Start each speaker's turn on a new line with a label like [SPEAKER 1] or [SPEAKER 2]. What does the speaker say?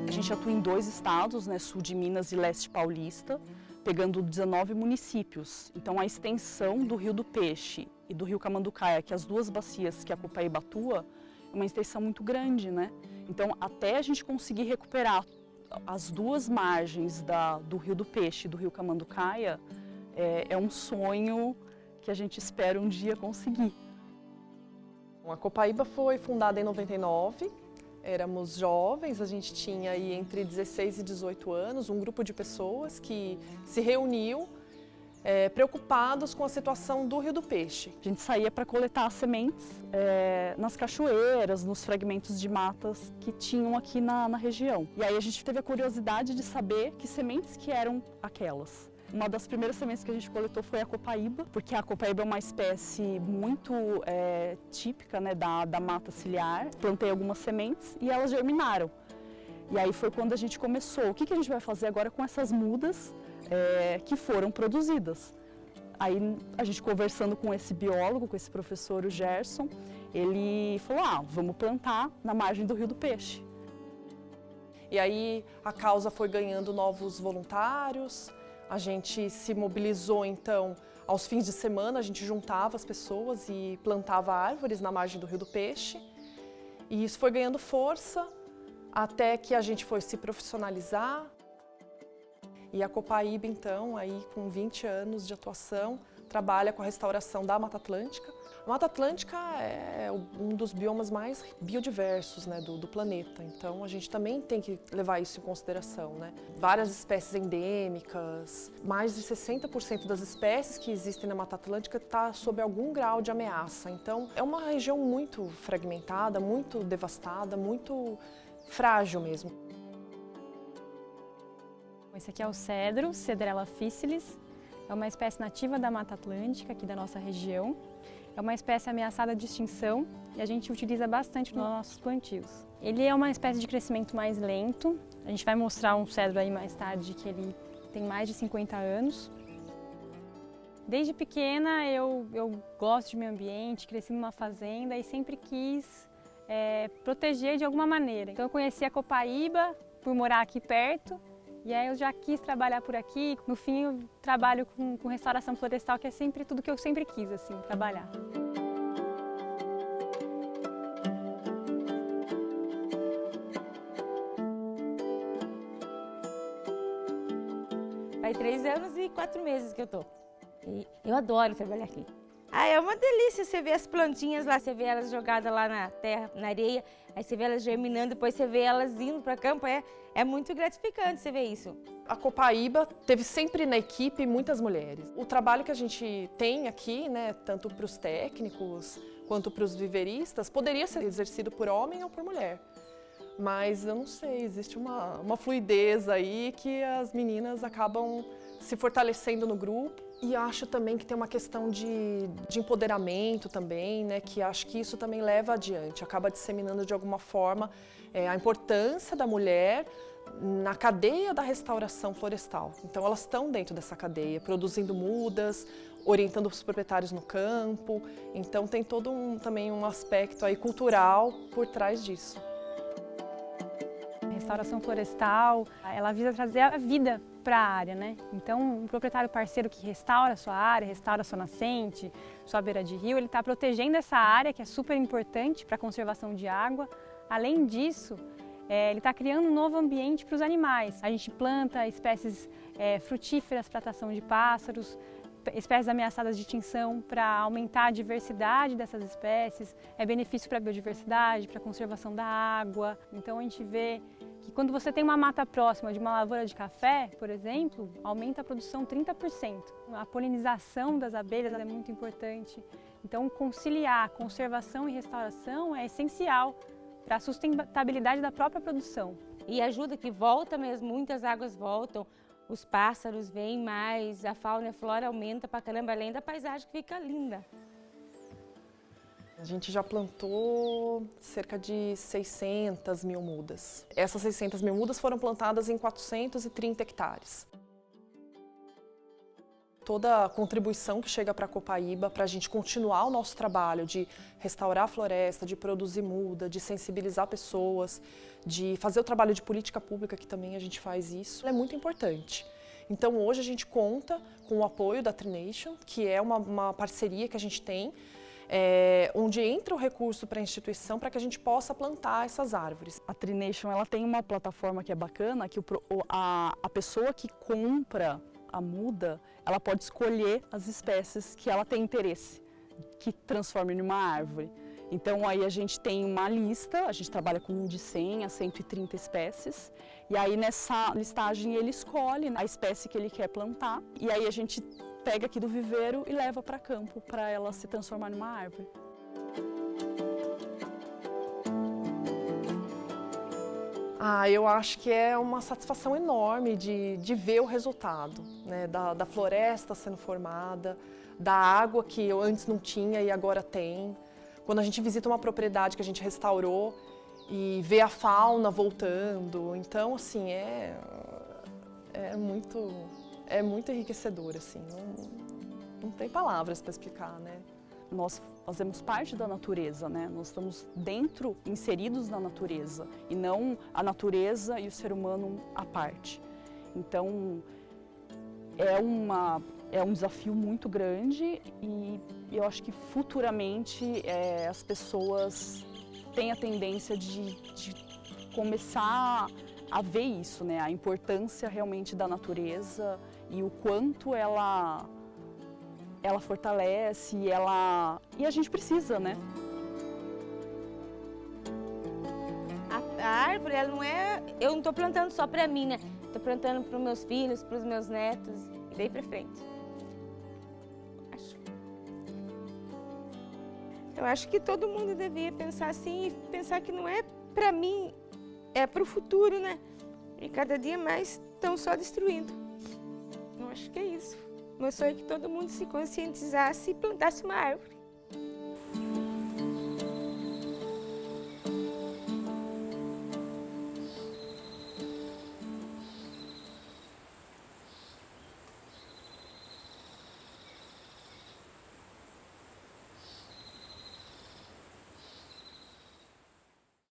[SPEAKER 1] A gente atua em 2 estados, né, sul de Minas e leste paulista, pegando 19 municípios. Então a extensão do Rio do Peixe e do Rio Camanducaia, que as 2 bacias que a Copaíba atua, é uma extensão muito grande, né? Então até a gente conseguir recuperar as 2 margens do Rio do Peixe e do Rio Camanducaia, é um sonho que a gente espera um dia conseguir.
[SPEAKER 2] A Copaíba foi fundada em 99, éramos jovens, a gente tinha aí entre 16 e 18 anos, um grupo de pessoas que se reuniu preocupados com a situação do Rio do Peixe.
[SPEAKER 1] A gente saía para coletar as sementes nas cachoeiras, nos fragmentos de matas que tinham aqui na região. E aí a gente teve a curiosidade de saber que sementes que eram aquelas. Uma das primeiras sementes que a gente coletou foi a Copaíba, porque a Copaíba é uma espécie muito típica, né, da mata ciliar. Plantei algumas sementes e elas germinaram. E aí foi quando a gente começou. O que a gente vai fazer agora com essas mudas que foram produzidas? Aí a gente conversando com esse biólogo, com esse professor, o Gerson, ele falou, vamos plantar na margem do Rio do Peixe.
[SPEAKER 2] E aí a causa foi ganhando novos voluntários. A gente se mobilizou, então, aos fins de semana, a gente juntava as pessoas e plantava árvores na margem do Rio do Peixe. E isso foi ganhando força até que a gente foi se profissionalizar. E a Copaíba, então, aí com 20 anos de atuação, trabalha com a restauração da Mata Atlântica. A Mata Atlântica é um dos biomas mais biodiversos, né, do planeta, então a gente também tem que levar isso em consideração, né? Várias espécies endêmicas, mais de 60% das espécies que existem na Mata Atlântica está sob algum grau de ameaça. Então é uma região muito fragmentada, muito devastada, muito frágil mesmo.
[SPEAKER 3] Esse aqui é o cedro, Cedrela officilis. É uma espécie nativa da Mata Atlântica, aqui da nossa região. É uma espécie ameaçada de extinção e a gente utiliza bastante nos nossos plantios. Ele é uma espécie de crescimento mais lento. A gente vai mostrar um cedro aí mais tarde que ele tem mais de 50 anos. Desde pequena eu gosto de meio ambiente, cresci numa fazenda e sempre quis proteger de alguma maneira. Então eu conheci a Copaíba por morar aqui perto. E aí eu já quis trabalhar por aqui. No fim eu trabalho com restauração florestal, que é sempre tudo que eu sempre quis, assim, trabalhar.
[SPEAKER 4] Faz 3 anos e 4 meses que eu tô. E eu adoro trabalhar aqui. É uma delícia você ver as plantinhas lá, você vê elas jogadas lá na terra, na areia, aí você vê elas germinando, depois você vê elas indo para campo, é muito gratificante você ver isso.
[SPEAKER 2] A Copaíba teve sempre na equipe muitas mulheres. O trabalho que a gente tem aqui, né, tanto para os técnicos quanto para os viveristas, poderia ser exercido por homem ou por mulher. Mas eu não sei, existe uma fluidez aí que as meninas acabam se fortalecendo no grupo. E acho também que tem uma questão de empoderamento também, né, que acho que isso também leva adiante, acaba disseminando de alguma forma a importância da mulher na cadeia da restauração florestal. Então elas estão dentro dessa cadeia, produzindo mudas, orientando os proprietários no campo, então tem todo também um aspecto aí cultural por trás disso.
[SPEAKER 3] A restauração florestal, ela visa trazer a vida para a área, né? Então, um proprietário parceiro que restaura a sua área, restaura a sua nascente, sua beira de rio, ele está protegendo essa área, que é super importante para a conservação de água. Além disso, ele está criando um novo ambiente para os animais. A gente planta espécies frutíferas para atração de pássaros, espécies ameaçadas de extinção para aumentar a diversidade dessas espécies, é benefício para a biodiversidade, para a conservação da água. Então a gente vê que quando você tem uma mata próxima de uma lavoura de café, por exemplo, aumenta a produção 30%. A polinização das abelhas é muito importante. Então conciliar conservação e restauração é essencial para a sustentabilidade da própria produção.
[SPEAKER 4] E ajuda que volta mesmo, muitas águas voltam, os pássaros vêm mais, a fauna e a flora aumenta pra caramba, além da paisagem que fica linda.
[SPEAKER 2] A gente já plantou cerca de 600 mil mudas. Essas 600 mil mudas foram plantadas em 430 hectares. toda a contribuição que chega para a Copaíba para a gente continuar o nosso trabalho de restaurar a floresta, de produzir muda, de sensibilizar pessoas, de fazer o trabalho de política pública, que também a gente faz isso, é muito importante. Então hoje a gente conta com o apoio da Trination, que é uma parceria que a gente tem, onde entra o recurso para a instituição para que a gente possa plantar essas árvores.
[SPEAKER 1] A Trination, ela tem uma plataforma que é bacana, que a pessoa que compra a muda, ela pode escolher as espécies que ela tem interesse, que transformem numa árvore. Então aí a gente tem uma lista, a gente trabalha com de 100 a 130 espécies, e aí nessa listagem ele escolhe a espécie que ele quer plantar, e aí a gente pega aqui do viveiro e leva para campo para ela se transformar numa árvore.
[SPEAKER 2] Eu acho que é uma satisfação enorme de ver o resultado, né, da floresta sendo formada, da água que eu antes não tinha e agora tem. Quando a gente visita uma propriedade que a gente restaurou e vê a fauna voltando, então assim, é muito enriquecedor, assim, não tem palavras para explicar, né?
[SPEAKER 1] Nós fazemos parte da natureza, né? Nós estamos dentro, inseridos na natureza, e não a natureza e o ser humano à parte. Então, é um desafio muito grande e eu acho que futuramente as pessoas têm a tendência de começar a ver isso, né? A importância realmente da natureza e o quanto ela fortalece e a gente precisa, né?
[SPEAKER 4] A árvore, ela não é... Eu não estou plantando só para mim, né? Estou plantando para os meus filhos, para os meus netos e daí para frente. Eu acho que todo mundo devia pensar assim, e pensar que não é para mim, é para o futuro, né? E cada dia mais estão só destruindo. Eu acho que é isso. Meu sonho é que todo mundo se conscientizasse e plantasse uma árvore.